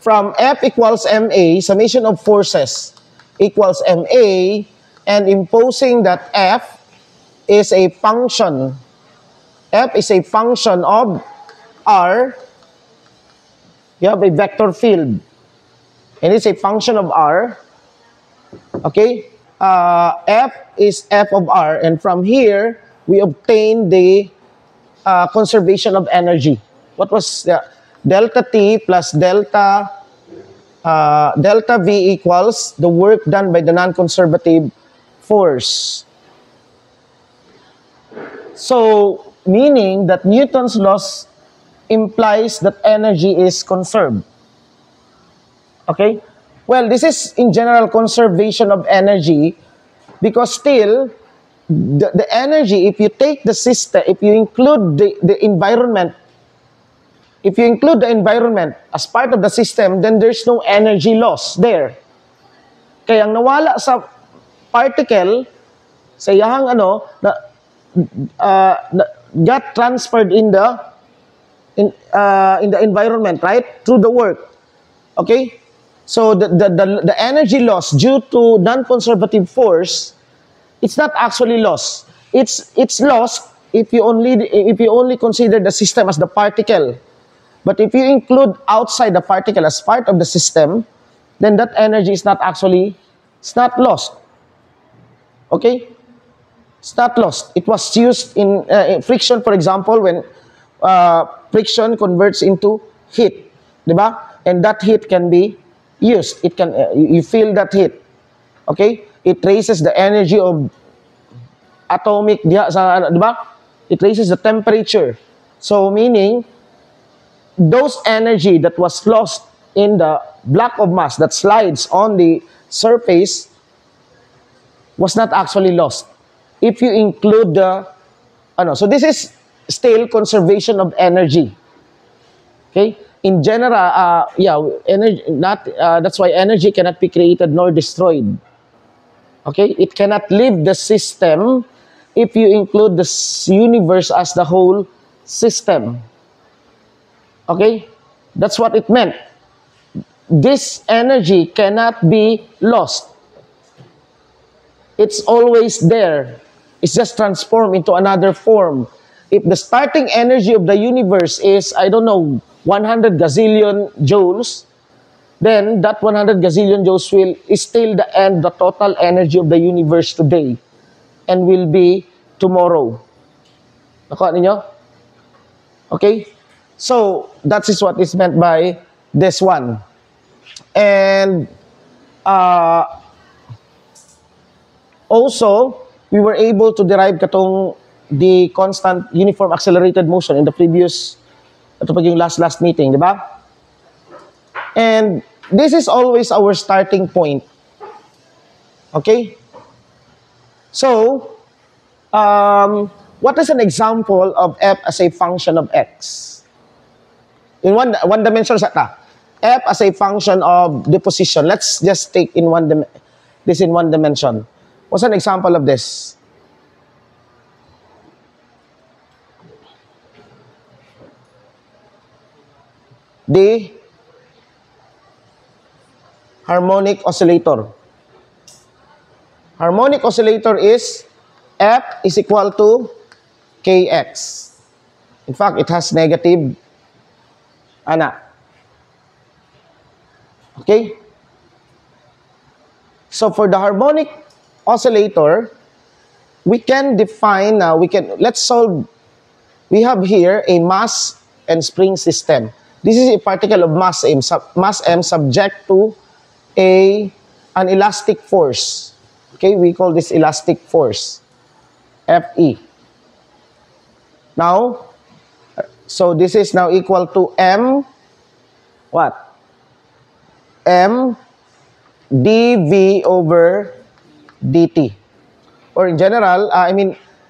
from F equals MA, summation of forces equals MA, and imposing that F is a function. F is a function of R. You have a vector field, and it's a function of R. Okay? F is F of R, and from here, we obtain the conservation of energy. What was the delta T plus delta V equals the work done by the non-conservative force. So, meaning that Newton's laws implies that energy is conserved. Okay? Well, this is in general conservation of energy, because still, the energy, if you take the system, if you include the environment, if you include the environment as part of the system, then there's no energy loss there. Kaya ang nawala sa particle, sa iyahang got transferred in the environment, right? Through the work. Okay? So the energy loss due to non-conservative force, it's not actually loss. It's lost if you only consider the system as the particle. But if you include outside the particle as part of the system, then that energy is not lost. Okay? It's not lost. It was used in friction, for example, when friction converts into heat, diba? And that heat can be used. It can you feel that heat. Okay? It raises the energy of atomic, diba? It raises the temperature. So meaning, those energy that was lost in the block of mass that slides on the surface was not actually lost. If you include the, so this is still conservation of energy. Okay? In general, energy, that's why energy cannot be created nor destroyed. Okay? It cannot leave the system if you include the universe as the whole system. Okay? That's what it meant. This energy cannot be lost. It's always there. It's just transformed into another form. If the starting energy of the universe is, 100 gazillion joules, then that 100 gazillion joules is still the total energy of the universe today, and will be tomorrow. Nakuha ninyo? Okay? So, that is what is meant by this one. And also, we were able to derive the constant uniform accelerated motion in the previous, yung last meeting, di ba? And this is always our starting point. Okay? So, what is an example of f as a function of x? In one dimension sata. F as a function of the position. Let's just take this in one dimension. What's an example of this? The harmonic oscillator. Harmonic oscillator is F is equal to Kx. In fact, it has negative Okay? So for the harmonic oscillator, we can define, let's solve, we have here a mass and spring system. This is a particle of mass m subject to an elastic force. Okay, we call this elastic force, Fe. Now, so this is now equal to m, what? M dv over dt. Or in general,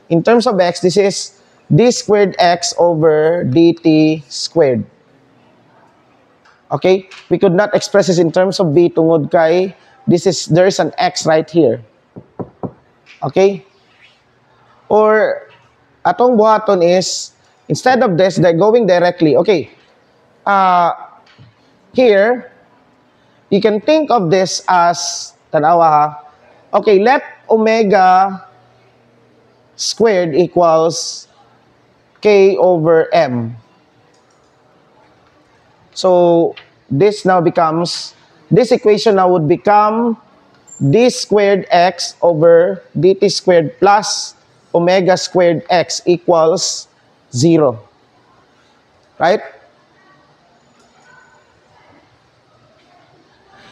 in terms of x, this is d squared x over dt squared. Okay? We could not express this in terms of b tungod kay there's an x right here. Okay? Or atong buhaton is, instead of this, they're going directly. Okay. Here, you can think of this as, tanawa ha, okay, let omega squared equals k over m. So, this now becomes, this equation now would become d squared x over dt squared plus omega squared x equals 0. Right?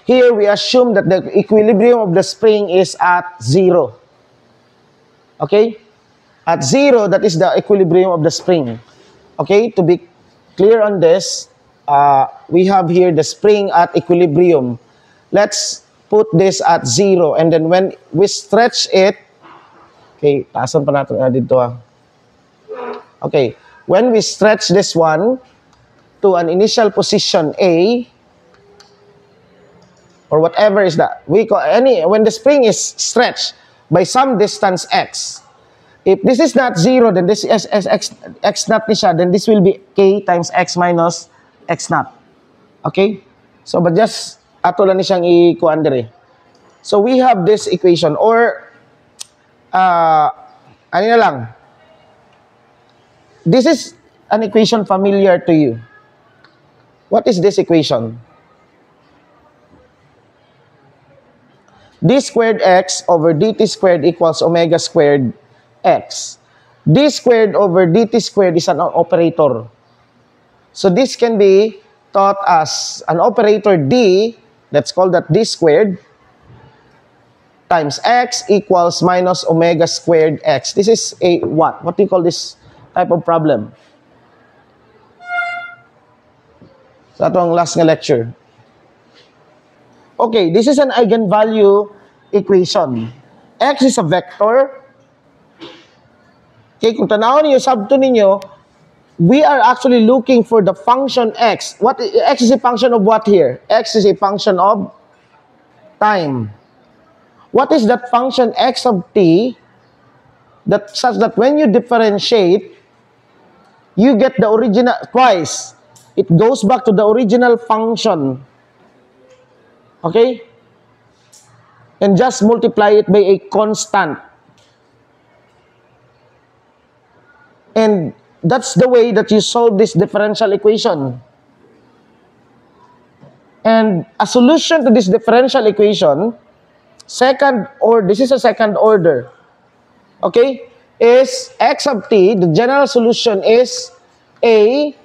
Here, we assume that the equilibrium of the spring is at 0. Okay? At 0, that is the equilibrium of the spring. Okay? To be clear on this, we have here the spring at equilibrium. Let's put this at 0. And then when we stretch it, okay, taasan pa natin dito. Okay. When we stretch this one to an initial position A, or whatever is that, we call when the spring is stretched by some distance x, if this is not 0, then this is x naught ni siya, then this will be k times x minus x naught. Okay? So, but just ato lang ni siyang i-kuan dire. So, we have this equation, or ano na lang, this is an equation familiar to you. What is this equation? D squared x over dt squared equals omega squared x. D squared over dt squared is an operator. So this can be thought as an operator d, let's call that d squared, times x equals minus omega squared x. This is a what? What do you call this type of problem? Sa atong last nga lecture. Okay, this is an eigenvalue equation. X is a vector. Okay, kung tanawin niyo, sabto ninyo, we are actually looking for the function x. What x is a function of what here? X is a function of time. What is that function x of t that such that when you differentiate, you get the original twice. It goes back to the original function. Okay? And just multiply it by a constant. And that's the way that you solve this differential equation. And a solution to this differential equation, this is a second order, okay, is x of t, the general solution is a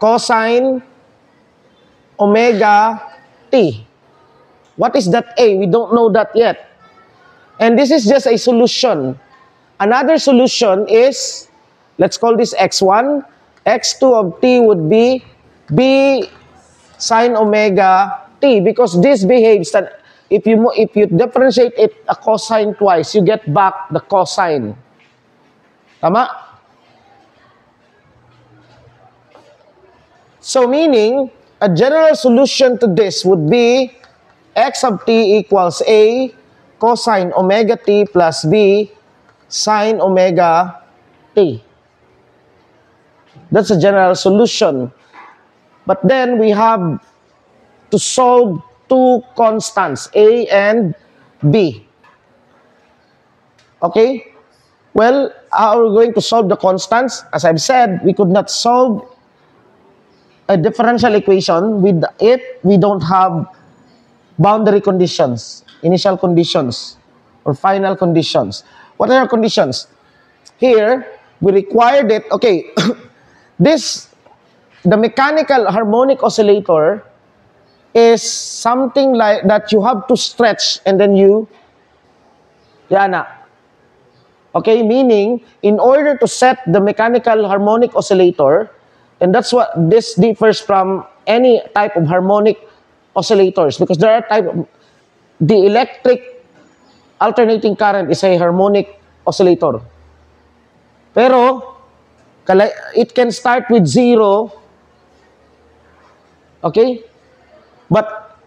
cosine omega t. What is that a? We don't know that yet. And this is just a solution. Another solution is, let's call this x1. x2 of t would be b sine omega t, because this behaves that if you differentiate it a cosine twice, you get back the cosine. Tama? So meaning, a general solution to this would be x of t equals a cosine omega t plus b sine omega t. That's a general solution. But then we have to solve two constants, a and b. Okay? Well, how are we going to solve the constants? As I've said, we could not solve a differential equation with it. We don't have boundary conditions, initial conditions, or final conditions. What are our conditions? Here, we required it, okay, the mechanical harmonic oscillator is something like that you have to stretch and then okay, meaning, in order to set the mechanical harmonic oscillator, and that's what this differs from any type of harmonic oscillators, because there are the electric alternating current is a harmonic oscillator. Pero, it can start with 0, okay? But,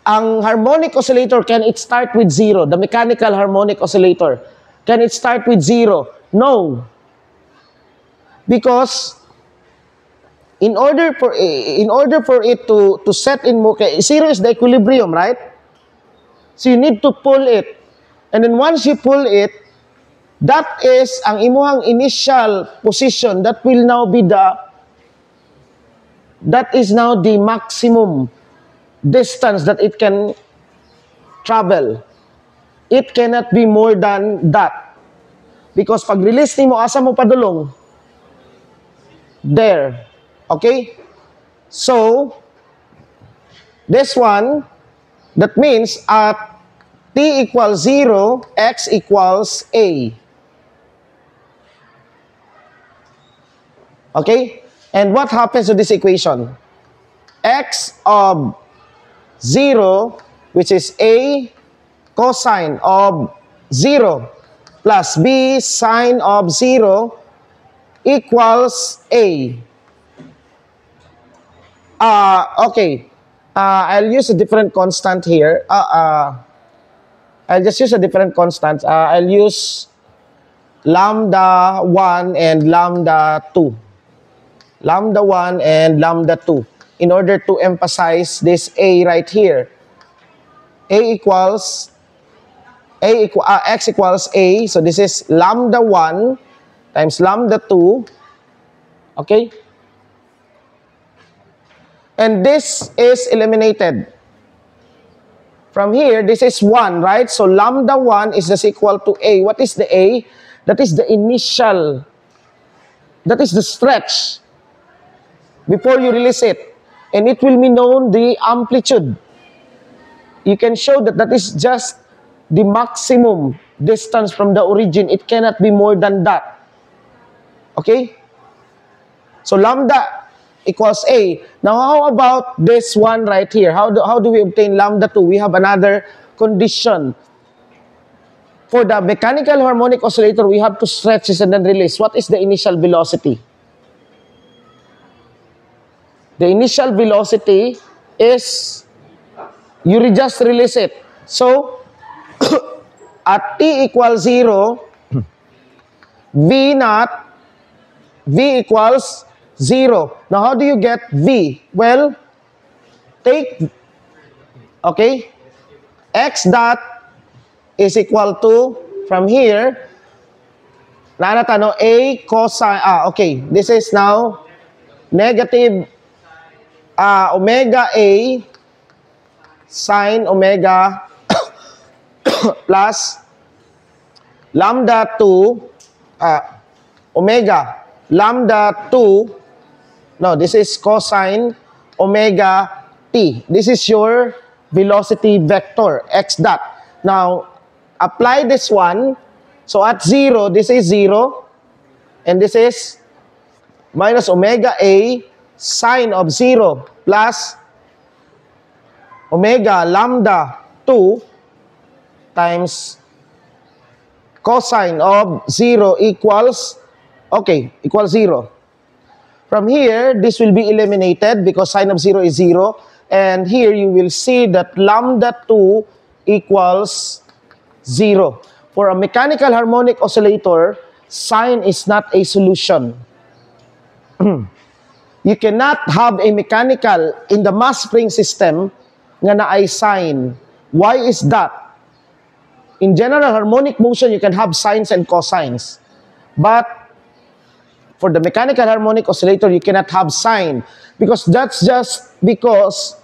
ang harmonic oscillator, can it start with 0? The mechanical harmonic oscillator, can it start with 0? No. Because, in order for it to set in motion, zero is the equilibrium, right? So you need to pull it. And then once you pull it, that is ang imuhang initial position. That is now the maximum distance that it can travel. It cannot be more than that. Because pag release nimo, asa mo padulong? There. Okay? So, this one, that means at t equals 0, x equals a. Okay? And what happens to this equation? X of 0, which is a cosine of 0, plus b sine of 0 equals a. Okay. I'll use a different constant here. I'll just use a different constant. I'll use lambda 1 and lambda 2. Lambda 1 and lambda 2. In order to emphasize this a right here. X equals a. So this is lambda 1 times lambda 2. Okay? And this is eliminated. From here, this is 1, right? So lambda 1 is just equal to a. What is the a? That is the initial. That is the stretch before you release it. And it will be known the amplitude. You can show that that is just the maximum distance from the origin. It cannot be more than that. Okay? So lambda equals a. Now how about this one right here? How do we obtain lambda 2? We have another condition. For the mechanical harmonic oscillator, we have to stretch this and then release. What is the initial velocity? The initial velocity is, you just release it. So, at t equals 0, v equals 0. Now, how do you get v? Well, take, okay, x dot is equal to, from here, a cosine, okay, this is now negative omega a sine omega plus lambda 2 omega lambda 2, no, this is cosine omega t. This is your velocity vector, x dot. Now, apply this one. So at 0, this is 0, and this is minus omega a sine of 0 plus omega lambda 2 times cosine of 0 equals, okay, equals 0. From here, this will be eliminated because sine of 0 is 0. And here you will see that lambda 2 equals 0. For a mechanical harmonic oscillator, sine is not a solution. You cannot have a mechanical in the mass spring system nga na ay sine. Why is that? In general harmonic motion, you can have sines and cosines. But for the mechanical harmonic oscillator, you cannot have sine. Because that's just because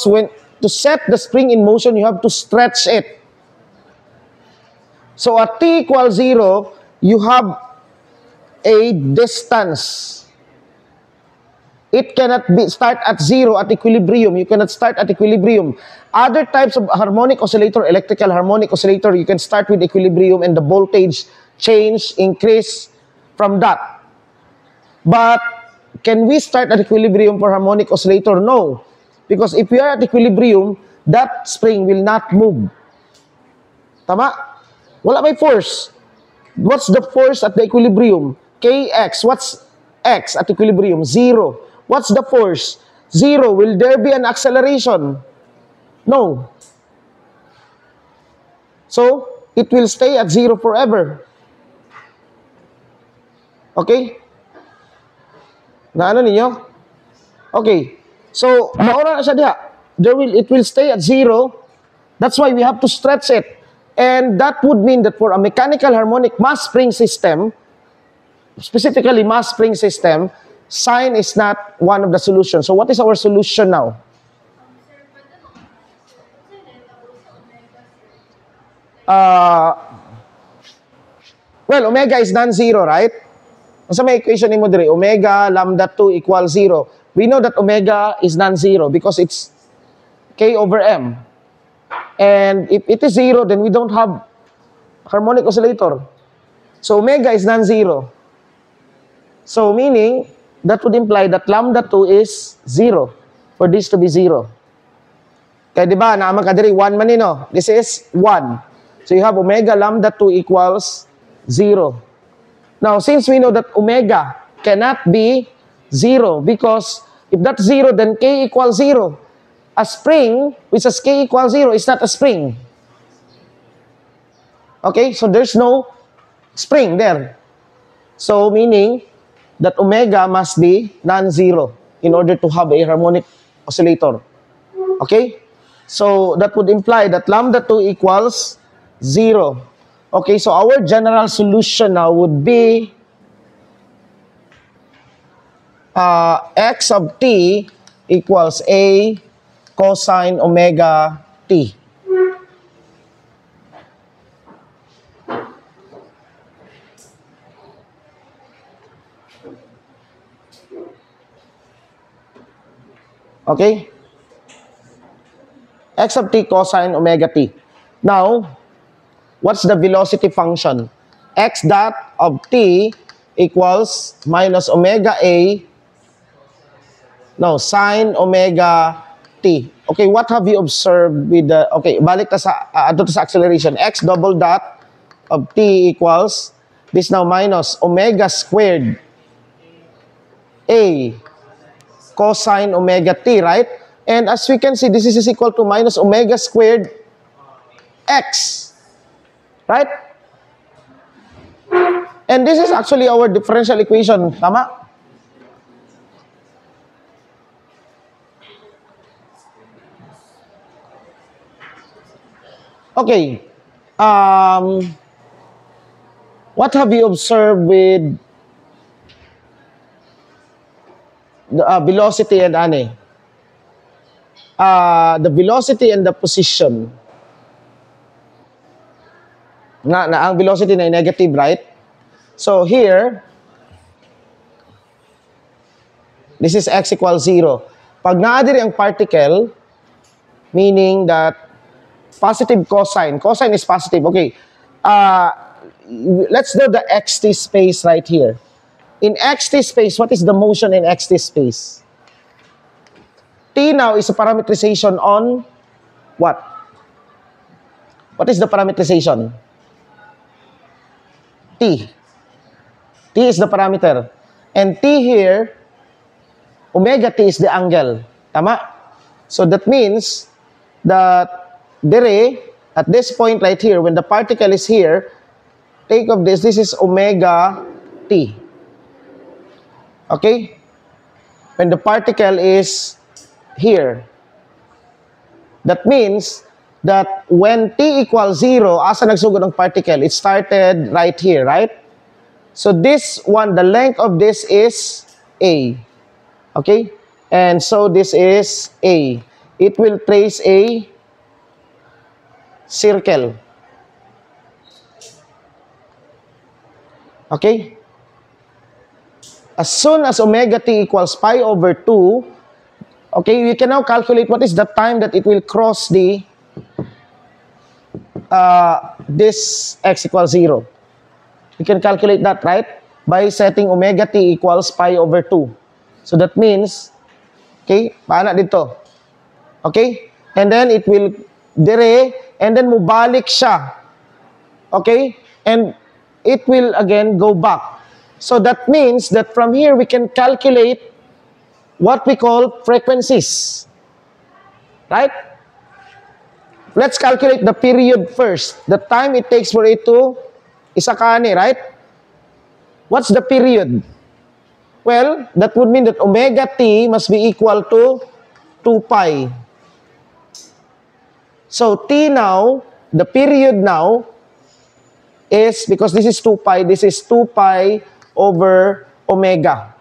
when to set the spring in motion, you have to stretch it. So at t equals 0, you have a distance. It cannot start at 0 at equilibrium. You cannot start at equilibrium. Other types of harmonic oscillator, electrical harmonic oscillator, you can start with equilibrium and the voltage change, increase from that. But can we start at equilibrium for harmonic oscillator? No. Because if we are at equilibrium, that spring will not move. Tama? Wala may force. What's the force at the equilibrium? Kx. What's x at equilibrium? 0. What's the force? 0. Will there be an acceleration? No. So, it will stay at 0 forever. Okay? Na ano ninyo? Okay. So, maura na siya diha. It will stay at 0. That's why we have to stretch it. And that would mean that for a mechanical harmonic mass spring system, specifically mass spring system, sine is not one of the solutions. So what is our solution now? Well, omega is non-zero, right? Sa may equation ni mo dire, omega lambda 2 equals 0. We know that omega is non-zero because it's k over m. And if it is 0, then we don't have harmonic oscillator. So omega is non-zero. So meaning, that would imply that lambda 2 is 0. For this to be 0. Kaya diba, naman ka diri, 1 man no? This is 1. So you have omega lambda 2 equals 0. Now, since we know that omega cannot be 0, because if that's 0, then k equals 0. A spring, which is k equals 0, is not a spring. Okay, so there's no spring there. So, meaning that omega must be non-zero in order to have a harmonic oscillator. Okay? So, that would imply that lambda 2 equals 0. Okay, so our general solution now would be x of t equals a cosine omega t. Okay? X of t cosine omega t. Now, what's the velocity function? X dot of t equals minus omega a, no, sine omega t. Okay, what have you observed with the, okay, balik ta sa, sa acceleration. X double dot of t equals, this now minus omega squared a cosine omega t, right? And as we can see, this is equal to minus omega squared x, right? And this is actually our differential equation, tama? Okay. What have you observed with the velocity and ane? The velocity and the position. Ang velocity na negative, right? So here, this is x equals 0. Pag naadiri ang particle, meaning that positive cosine. Cosine is positive. Okay. Let's do the xt space right here. In xt space, what is the motion in xt space? T now is a parameterization on what? What is the parameterization? T. T is the parameter. And T here, omega T is the angle. Tama? So that means that dire, at this point right here, when the particle is here, take of this is omega T. Okay? When the particle is here. That means that when t equals 0, asa nagsugod ang particle? It started right here, right? So this one, the length of this is A. Okay? And so this is A. It will trace a circle. Okay? As soon as omega t equals pi over 2, okay, we can now calculate what is the time that it will cross the this x equals 0. We can calculate that, right? By setting omega t equals pi over 2. So that means, okay, paana dito. Okay? And then it will dire, and then mubalik siya. Okay? And it will again go back. So that means that from here we can calculate what we call frequencies. Right? Let's calculate the period first. The time it takes for it to isakani, right? What's the period? Well, that would mean that omega t must be equal to 2 pi. So t now, the period now, is, because this is 2 pi, this is 2 pi over omega.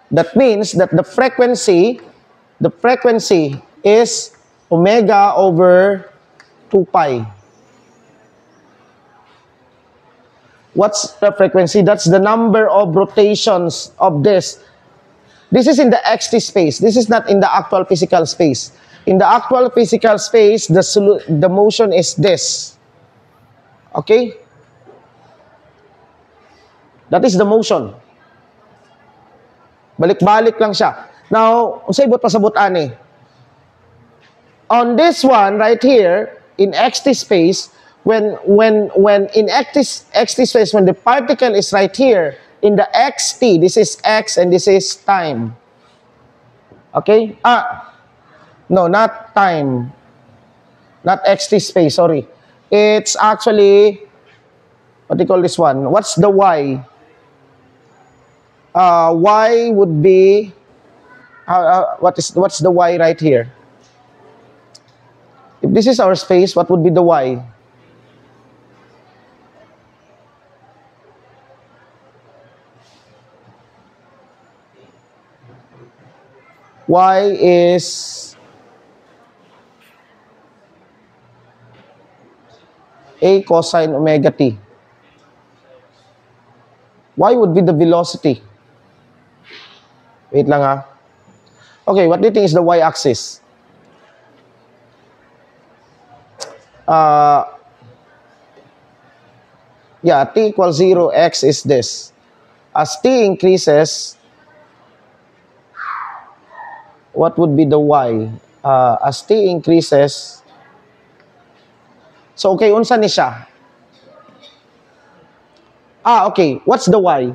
That means that the frequency is omega over 2 pi. What's the frequency? That's the number of rotations of this. This is in the xt space. This is not in the actual physical space. In the actual physical space, the motion is this. Okay? That is the motion. Balik-balik lang siya. Now, unsay bot pasabot ani? On this one right here, in xt space, when in xt space, when the particle is right here, in the xt, this is x and this is time. Okay? No, not time. Not xt space, sorry. It's actually, what do you call this one? What's the y? Y would be, what's the y right here? If this is our space, what would be the y? Y is a cosine omega t. Y would be the velocity. Wait lang ha. Okay, what do you think is the y-axis? Yeah, t equals 0, x is this. As t increases, what would be the y? As t increases, so okay, unsa ni siya? Okay, what's the y?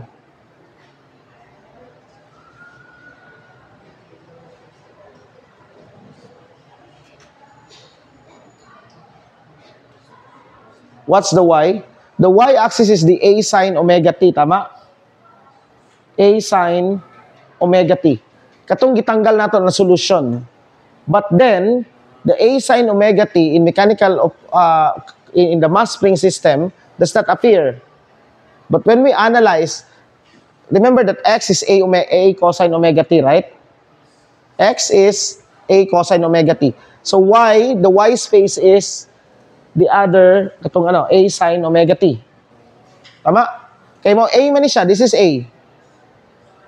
What's the y? The y-axis is the a sine omega t, tama? A sine omega t. Katong gitanggal nato na solution. But then, the a sine omega t in mechanical, in the mass spring system, does not appear. But when we analyze, remember that x is a cosine omega t, right? X is a cosine omega t. So y, the y space is the other, katong a sine omega t. Tama? Kaya mo, a man siya, this is a.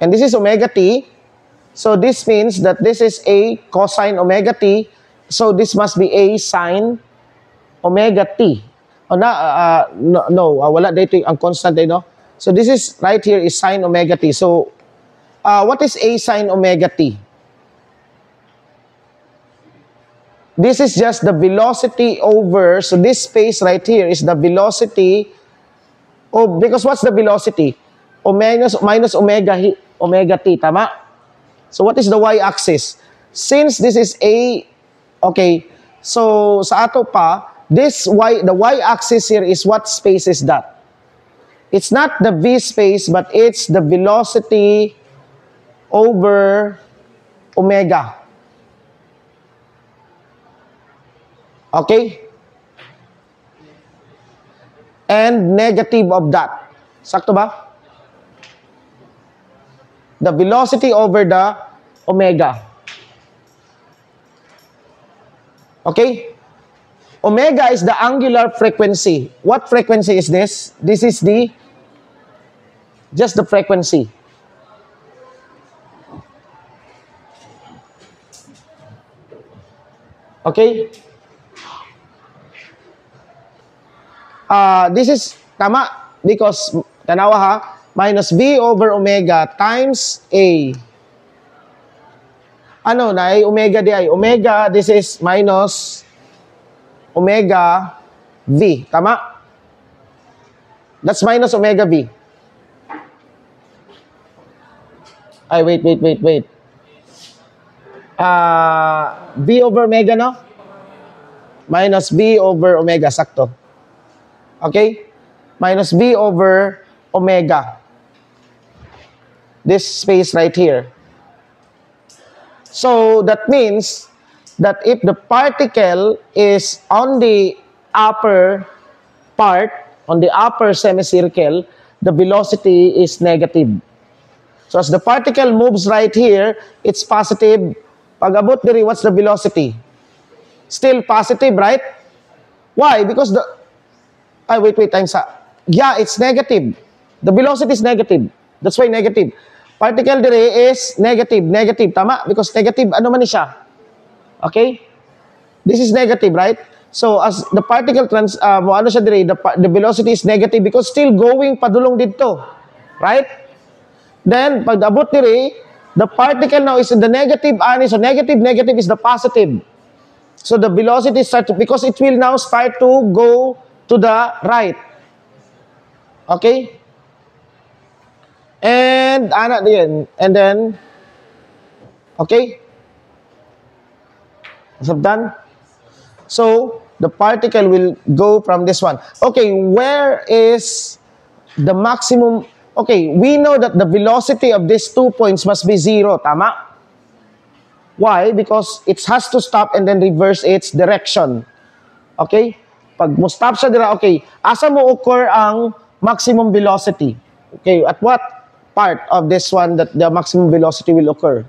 And this is omega t. So this means that this is a cosine omega t. So this must be a sine omega t. Wala dito ang constant no. So this is right here is sine omega t. So what is a sine omega t? This is just the velocity over, so this space right here is the velocity of, because what's the velocity? Minus omega t, tama? So what is the y-axis? Since this is a, okay, so sa ato pa, the y-axis here is what space is that? It's not the v space, but it's the velocity over omega. Okay? And negative of that. Sakto ba? The velocity over the omega. Okay? Omega is the angular frequency. What frequency is this? This is just the frequency. Okay? This is tama because tanawa ha, minus v over omega times a. Ano na ay omega di ay omega, this is minus omega v, tama? That's minus omega v. Ay wait. V over omega, no? Minus v over omega, sakto. Okay? Minus v over omega. this space right here. So that means that if the particle is on the upper part, on the upper semicircle, the velocity is negative. So as the particle moves right here, it's positive. Pag abot diri, what's the velocity? Still positive, right? Why? Because the... wait, times sa... Yeah, it's negative. The velocity is negative. That's why negative. Particle dire is negative. Negative, tama? Because negative, ano man siya? Okay? This is negative, right? So, as the particle ano siya dire, the velocity is negative because still going padulong dito. Right? Then, pag abot dire, the particle now is in the negative ani. So, negative is the positive. So, the velocity starts, because it will now start to go to the right. Okay? And then, okay? So, done? So, the particle will go from this one. Okay, where is the maximum? Okay, we know that the velocity of these 2 points must be 0, tama? Why? Because it has to stop and then reverse its direction. Okay? Pag mo stop siya dira, okay, asa mo occur ang maximum velocity? Okay, at what part of this one that the maximum velocity will occur?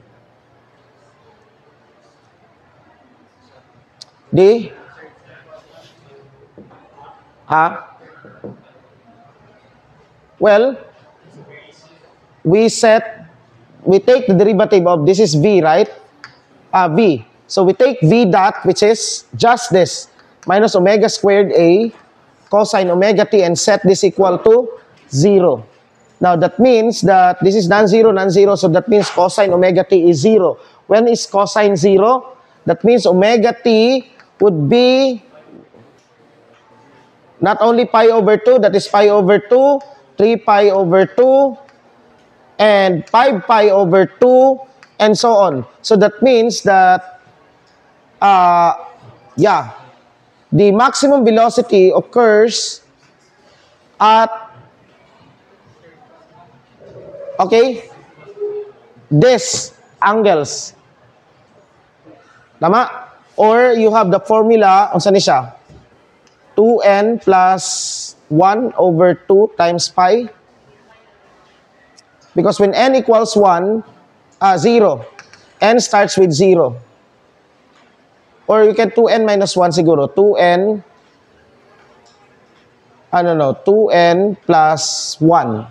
Well, we take the derivative of this is v, right? V. So we take v dot, which is just this, minus omega squared a cosine omega t, and set this equal to 0. Now that means that this is non-zero, so that means cosine omega t is 0. When is cosine 0? That means omega t would be not only pi over 2, that is pi over 2, 3 pi over 2, and 5 pi over 2, and so on. So that means that, the maximum velocity occurs at, okay, this angles. Tama? Or you have the formula, unsa ni siya? 2n plus 1 over 2 times pi. Because when n equals 1, 0, n starts with 0. Or you can 2n minus 1 siguro. 2n plus 1.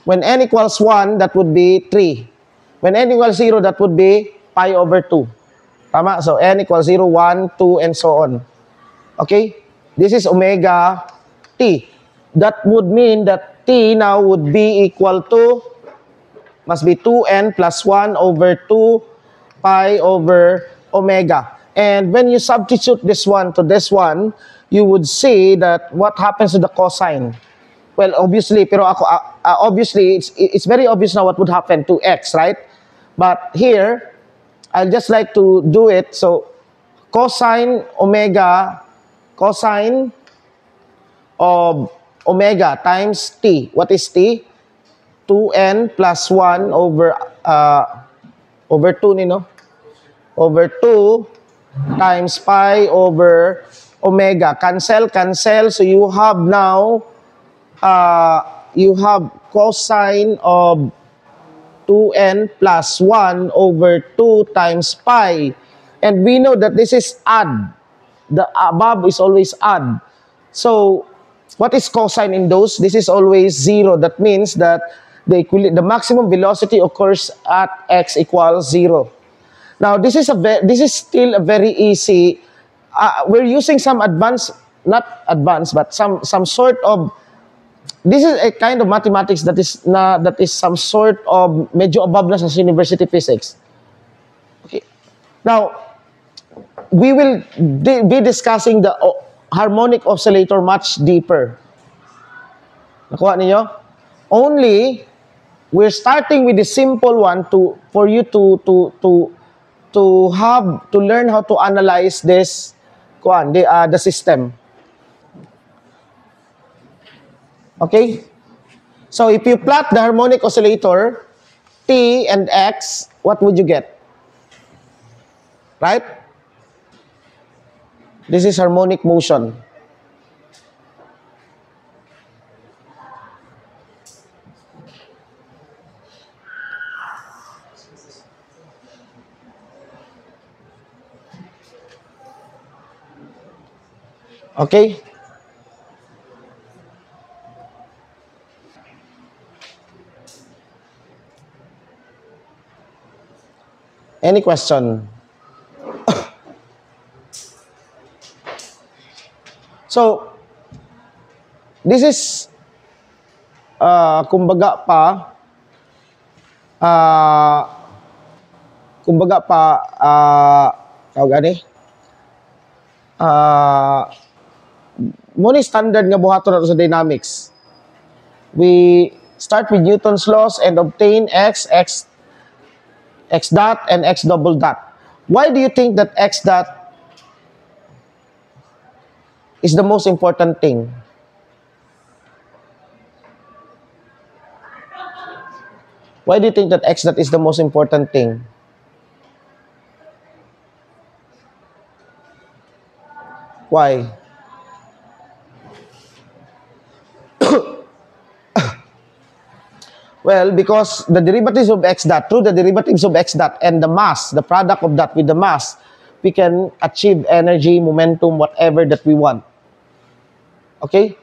When n equals 1, that would be 3. When n equals 0, that would be pi over 2. Tama? So, n equals 0, 1, 2, and so on. Okay? This is omega t. That would mean that t now would be equal to, must be 2n plus 1 over 2 pi over omega. And when you substitute this one to this one, you would see that what happens to the cosine. Well, obviously, obviously, it's very obvious now what would happen to x, right? But here, I'll just like to do it. So, cosine of omega times t. What is t? 2n plus 1 over 2, over 2 times pi over omega. Cancel. So you have now, you have cosine of 2n plus 1 over 2 times pi. And we know that this is odd. The above is always odd. So, what is cosine in those? This is always 0. That means that the maximum velocity occurs at x equals 0. Now, this is still a very easy. We're using some not advanced, but some sort of. This is a kind of mathematics that is some sort of medyo above na sa university physics. Okay. Now, we will be discussing the harmonic oscillator much deeper. Nakuha niyo? Only we're starting with the simple one for you to learn how to analyze this the system. Okay? So if you plot the harmonic oscillator, t and x, what would you get? Right? This is harmonic motion. Okay? Any question? So, this is, kumbaga pa, tawag ani? Muna standard nga buhaton nato sa dynamics. We start with Newton's laws and obtain x dot and x double dot. Why do you think that x dot is the most important thing? Why do you think that x dot is the most important thing? Why? Well, because the derivatives of x dot, through the derivatives of x dot and the mass, the product of that with the mass, we can achieve energy, momentum, whatever that we want. Okay?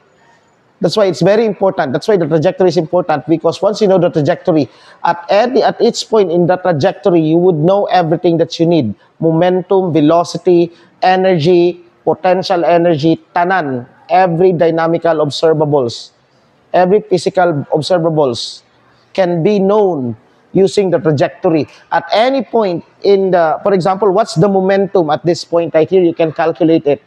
That's why it's very important. That's why the trajectory is important, because once you know the trajectory, at each point in the trajectory, you would know everything that you need. Momentum, velocity, energy, potential energy, tanan, every dynamical observables, every physical observables can be known using the trajectory. At any point in the, for example, what's the momentum at this point right here? You can calculate it.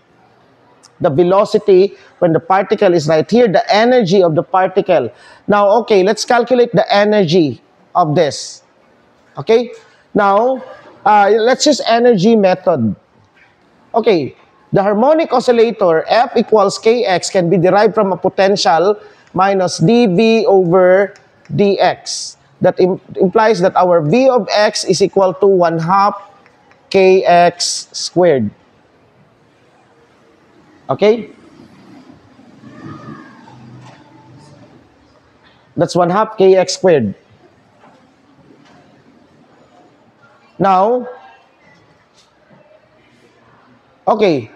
The velocity when the particle is right here, the energy of the particle. Now, okay, let's calculate the energy of this. Okay? Now, let's use energy method. Okay, the harmonic oscillator F equals kx can be derived from a potential minus dv over dx. That implies that our v of x is equal to 1/2 kx squared. Okay? That's 1/2 kx squared. Now, okay,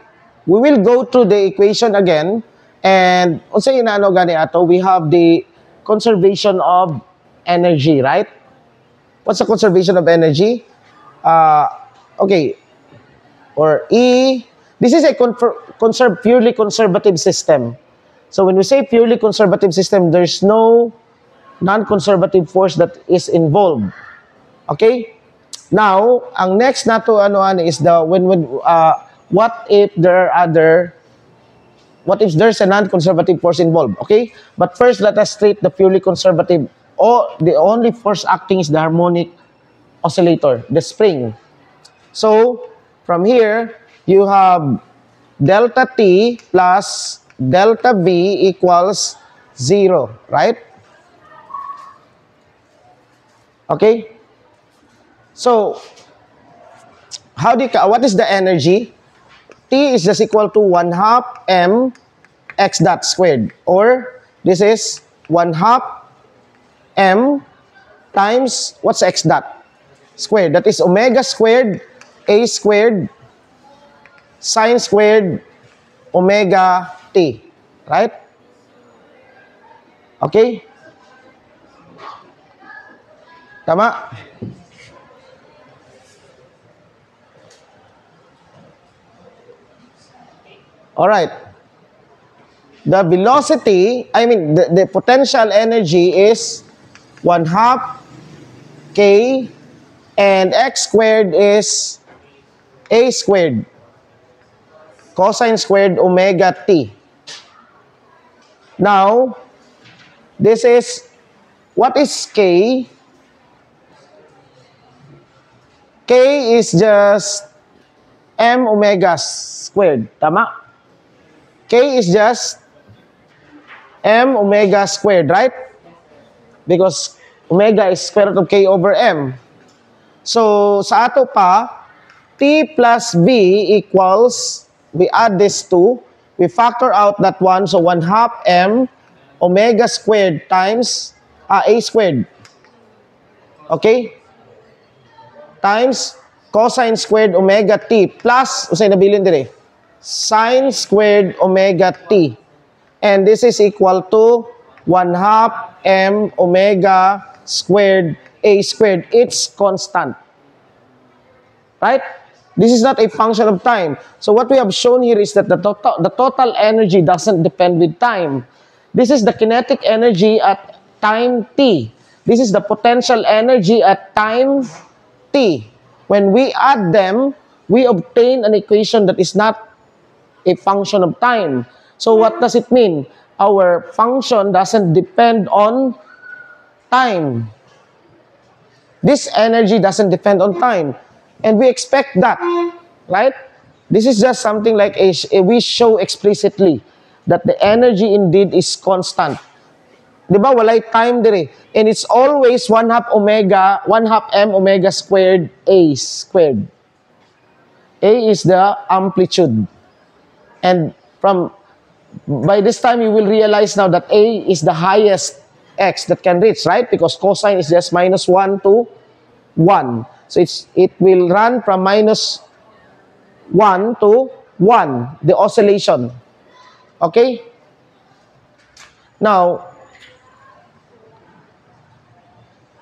we will go through the equation again, and unsay inaano gani ato, we have the conservation of energy, right? What's the conservation of energy? Okay, or E, this is a purely conservative system. So when we say purely conservative system, there's no non-conservative force that is involved. Okay? Now, ang next nato is the what if there's a non-conservative force involved? Okay? But first, let us treat the purely conservative. The only force acting is the harmonic oscillator, the spring. So, from here, you have delta T plus delta V equals 0, right? Okay? So, what is the energy? T is just equal to 1/2 m x dot squared, or this is 1/2 m times, what's x dot squared? That is omega squared a squared sine squared omega t, right? Okay? Tama? All right. The velocity, the potential energy is 1/2 k, and x squared is a squared cosine squared omega t. Now, this is, what is k? K is just m omega squared. Tama? K is just m omega squared, right? Because Omega is square root of k over m. So, sa ato pa, t plus b equals, we add this 2, we factor out that 1, so 1 half m omega squared times a squared. Okay? Times cosine squared omega t plus, usay nabilin dire, sine squared omega t. And this is equal to 1 half m omega squared a squared. It's constant. Right? This is not a function of time. So what we have shown here is that the total energy doesn't depend with time. This is the kinetic energy at time t. This is the potential energy at time t. When we add them, we obtain an equation that is not a function of time. So what does it mean? Our function doesn't depend on time. This energy doesn't depend on time. And we expect that, right? This is just something like we show explicitly that the energy indeed is constant. Diba? Walay time dire. And it's always 1 half m omega squared a squared. A is the amplitude. And by this time, you will realize now that a is the highest x that can reach, right? Because cosine is just minus 1 to 1. So it will run from minus 1 to 1, the oscillation. Okay? Now,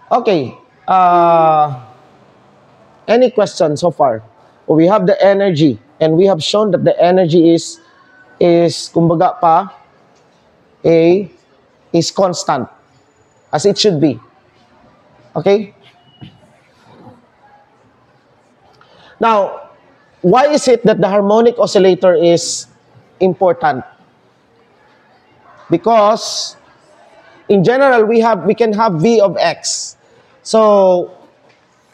okay. Any questions so far? We have the energy, and we have shown that the energy is kumbaga pa, is constant, as it should be. Okay? Now, why is it that the harmonic oscillator is important? Because in general, we can have v of x. So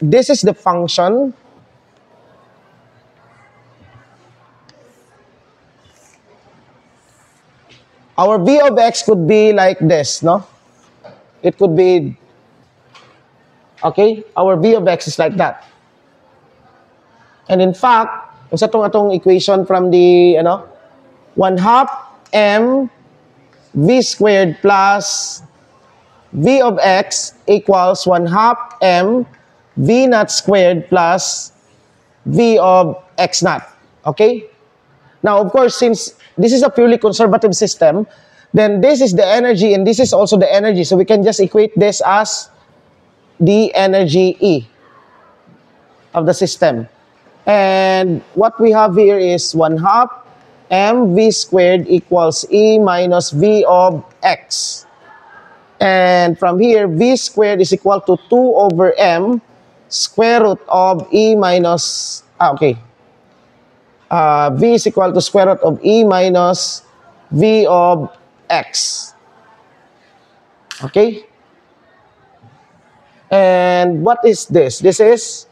this is the function. Our v of x could be like this, no? It could be, okay? Our v of x is like that. And in fact, sa atong equation from the 1 half m v squared plus v of x equals 1 half m v naught squared plus v of x naught. Okay? Now, of course, since this is a purely conservative system, then this is the energy and this is also the energy. So we can just equate this as the energy E of the system. And what we have here is 1 half mv squared equals E minus v of x. And from here, v squared is equal to 2 over m square root of E minus, v is equal to square root of E minus v of x. Okay? And what is this? This is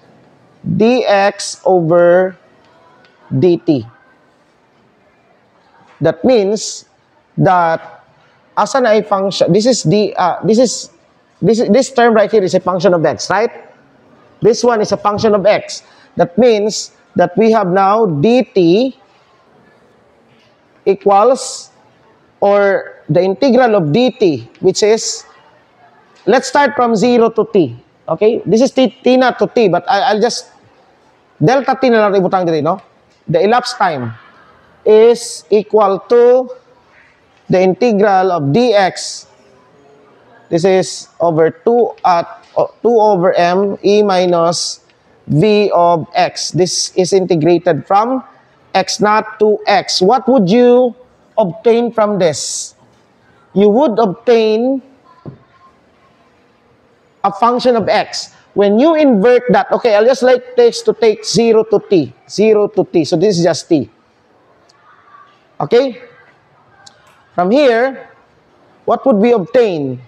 dx over dt. That means that as an I function, this term right here is a function of x, right? This one is a function of x. That means that we have now dt equals, or the integral of dt, which is, let's start from 0 to t. Okay? This is t naught to t, but I'll just delta t na lang ibutang dito, no? The elapsed time is equal to the integral of dx. This is over 2 over m E minus v of x. This is integrated from x naught to x. What would you obtain from this? You would obtain a function of x. When you invert that, okay, I'll just like this to take 0 to t. 0 to t. So this is just t. Okay? From here, what would we obtain?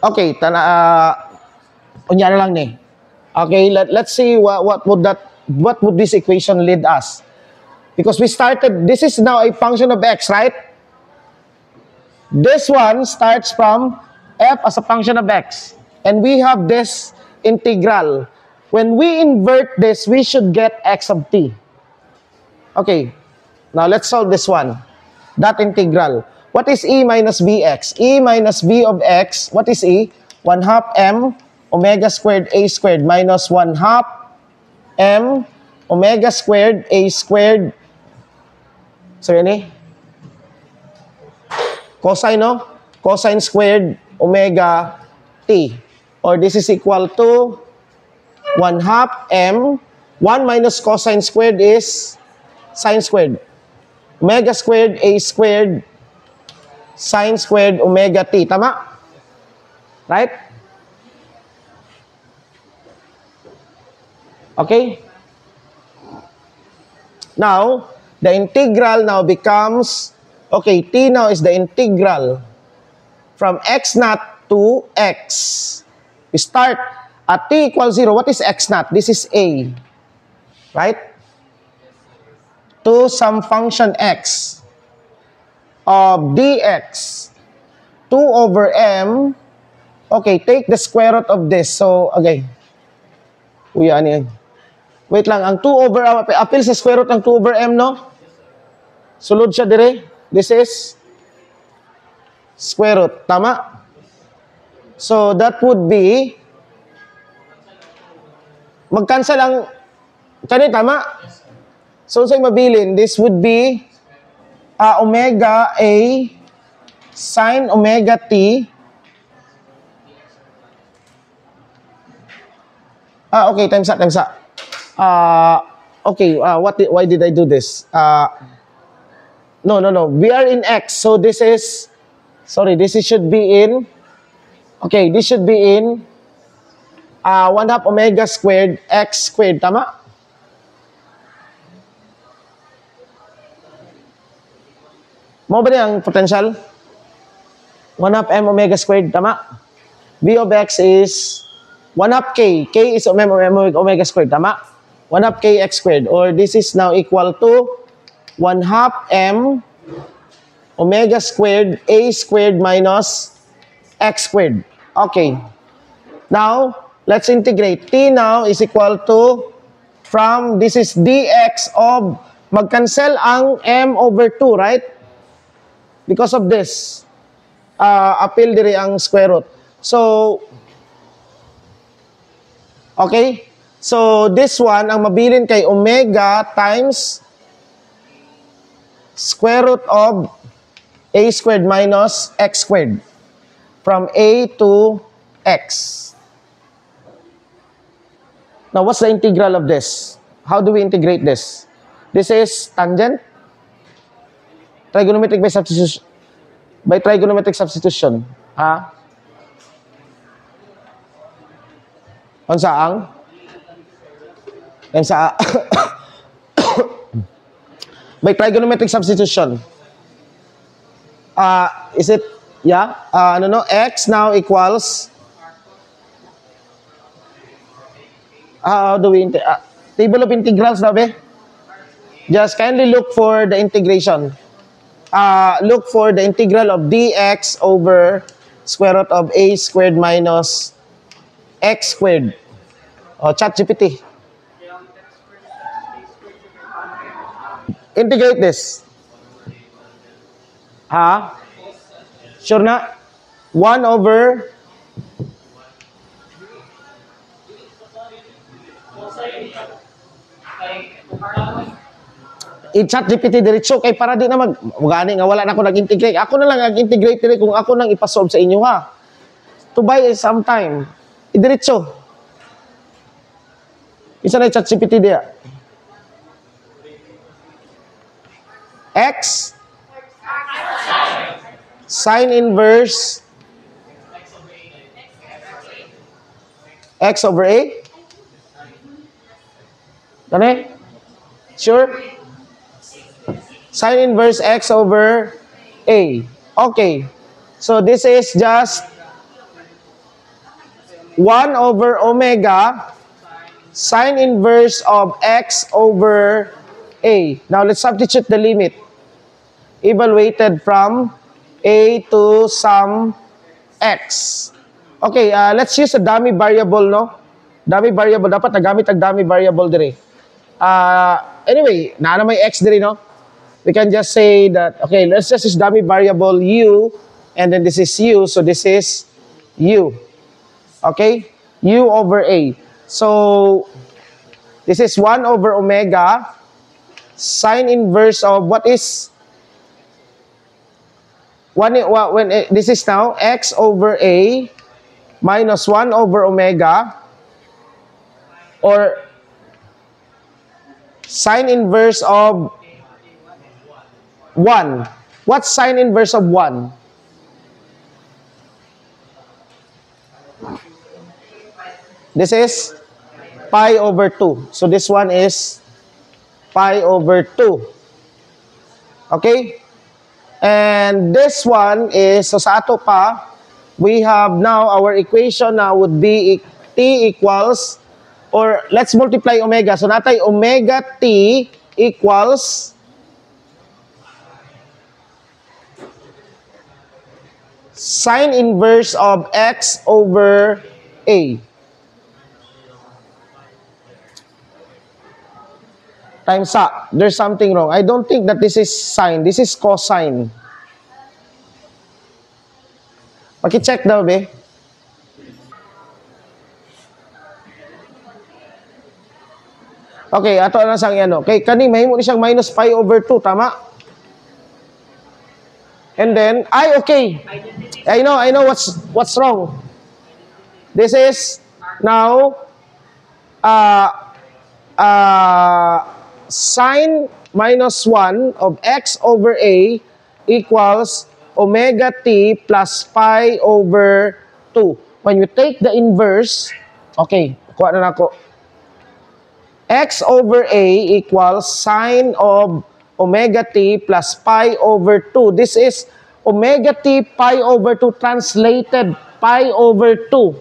Okay, unya na lang ni. Okay, let's see what would this equation lead us? Because we started, this is now a function of x, right? This one starts from f as a function of x. And we have this integral. When we invert this, we should get x of t. Okay, now let's solve this one. That integral. What is e minus bx? E minus b of x, what is e? 1/2 m omega squared a squared minus 1/2 m omega squared a squared. So yan eh. Cosine, no? Cosine squared omega t. Or this is equal to 1/2 m. 1 minus cosine squared is sine squared. Omega squared a squared sine squared omega t. Tama? Right? Okay? Now, the integral now becomes, okay, t now is the integral from x naught to x. We start at t equals 0. What is x naught? This is a. Right? To some function x of dx 2 over m. Okay, take the square root of this. So, okay. Uy, ano yan? Wait lang, ang 2 over, apil sa square root ng 2 over m, no? Sulod siya dire. This is square root. Tama? So, that would be, mag-cancel ang, kani, tama? So, sa'yo mabilin, this would be omega a sine omega t. Okay, times that, times that. Okay, why did I do this? No. We are in x, so this is, sorry, this should be in, okay, this should be in 1/2 omega squared x squared, tama? Mo ba niya ang potential? 1/2 m omega squared, tama? B of x is 1/2 k. K is omega squared, tama? 1/2 k x squared. Or this is now equal to 1/2 m omega squared a squared minus x squared. Okay. Now, let's integrate. T now is equal to, from, this is dx of, mag-cancel ang m over 2, right? Because of this. Apil diri ang square root. So, okay? So, this one, ang mabilin kay omega times square root of a squared minus x squared. From a to x. Now, what's the integral of this? How do we integrate this? This is tangent. Trigonometric by substitution. By trigonometric substitution. Ha? Unsa ang? Unsa by trigonometric substitution. Is it, yeah? X now equals, how do we, table of integrals na be? Just kindly look for the integration. Look for the integral of dx over square root of a squared minus x squared. ChatGPT. Integrate this. Sure na? 1 over i-chat GPT diretso kay para di na magani nga wala na ako nag-integrate. Ako na lang nag-integrate dire kung ako nang ipasolve sa inyo ha. To buy some time. Diretso. Isa na i-chat GPT dia. X sine inverse x over a. Kani? Sure? Sine inverse x over a. Okay. So this is just 1 over omega sine inverse of x over a. Now let's substitute the limit. Evaluated from a to some x. Okay, let's use a dummy variable, no? Dummy variable. Dapat nagamit ang dummy variable dire. Anyway, na may x dire, no? We can just say that, okay, let's just use dummy variable u, and then this is u, so this is u. Okay? U over a. So, this is 1 over omega, sine inverse of what is, this is now x over a minus 1 over omega, or sine inverse of 1. What's sine inverse of 1? This is pi over 2. So this one is pi over 2. Okay? And this one is, so sa ato pa, we have now our equation now would be t equals, or let's multiply omega. So natay omega t equals sine inverse of x over a. Times sa. There's something wrong. I don't think that this is sine. This is cosine. Paki-check daw, be. Okay, ato na sang yan. Okay, kani mahimo ni siyang minus pi over 2, tama? And then, okay. I know what's wrong. This is now sine minus 1 of x over a equals omega t plus pi over 2. When you take the inverse, okay, kuha na nako. X over a equals sine of omega t plus pi over 2. This is omega t pi over 2 translated pi over 2.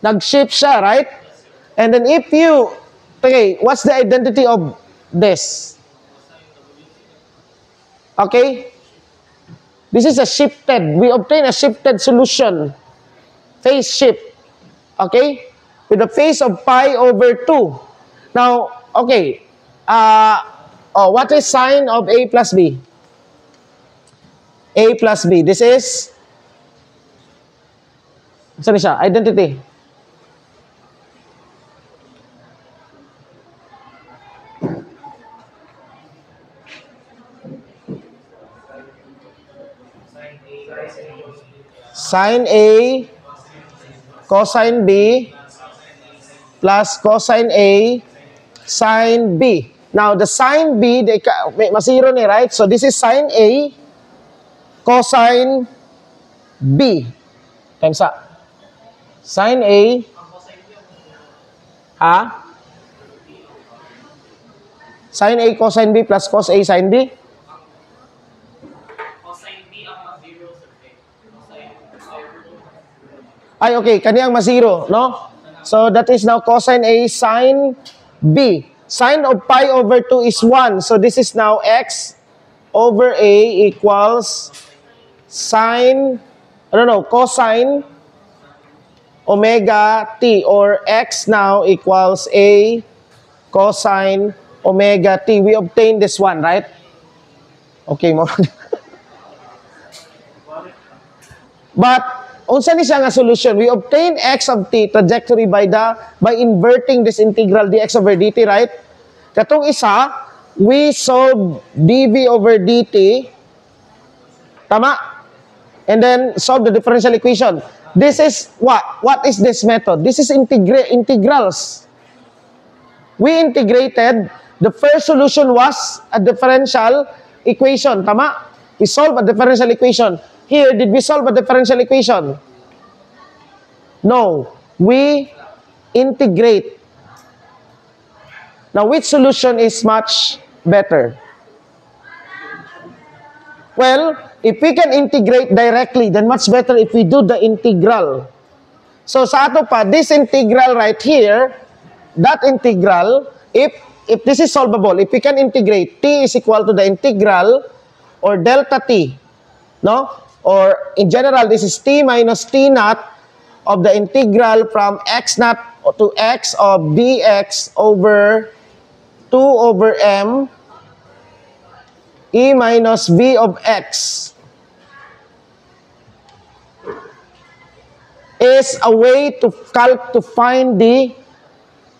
Nag-shift siya, right? And then if you, okay, what's the identity of this? Okay? This is a shifted. We obtain a shifted solution. Phase shift. Okay? With a phase of pi over 2. Now, okay. What is sine of a plus b? A plus b. This is, saan siya? Identity. Sine A cosine B plus cosine A sine B. Now, the sine B, may masiro ni, right? So, this is sine A cosine B. Times sa. Sine A. Sine A cosine B plus cos A sine B. Ay, okay. Kaniyang ma-zero, no? So, that is now cosine A sine B. Sine of pi over 2 is 1. So, this is now x over A equals sine, cosine omega t, or x now equals A cosine omega t. We obtained this one, right? Okay mo. But, unsa ni siya nga solution? We obtain x of t trajectory by inverting this integral dx over dt, right? Katong isa, we solve dv over dt. Tama? And then solve the differential equation. This is what? What is this method? This is integrals. We integrated. The first solution was a differential equation. Tama? We solve a differential equation. Here, did we solve a differential equation? No. We integrate. Now, which solution is much better? Well, if we can integrate directly, then much better if we do the integral. So, sa ato pa, this integral right here, that integral, if this is solvable, if we can integrate, t is equal to the integral or delta t no? Or in general, this is t minus t naught of the integral from x naught to x of dx over 2 over m e minus v of x is a way to find the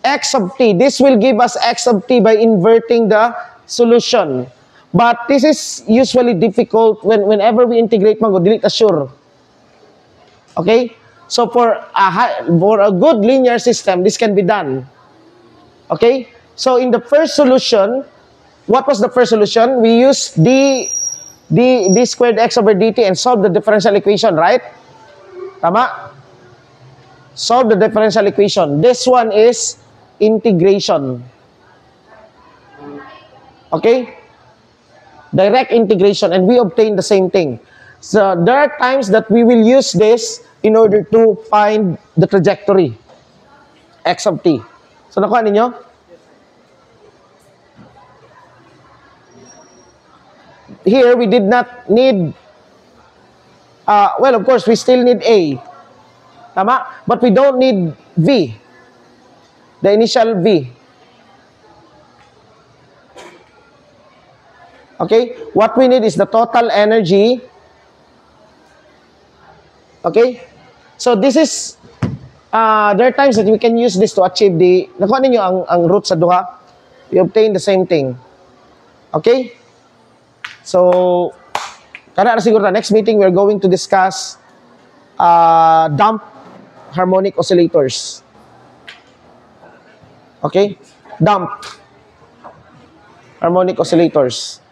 x of t. This will give us x of t by inverting the solution. But this is usually difficult whenever we integrate mga dili ta sure. Okay? So for a good linear system, this can be done. Okay? So in the first solution, what was the first solution? We used d squared x over dt and solve the differential equation, right? Tama? Solve the differential equation. This one is integration. Okay? Direct integration, and we obtain the same thing. So there are times that we will use this in order to find the trajectory, x of t. So nakuha ninyo? Here, we did not need, well, of course, we still need a. Tama? But we don't need v, the initial v. Okay? What we need is the total energy. Okay? So this is, there are times that we can use this to achieve the, nakuha ninyo ang root sa duha. We obtain the same thing. Okay? So, kana na siguro na next meeting, we're going to discuss damp harmonic oscillators. Okay? Damp harmonic oscillators.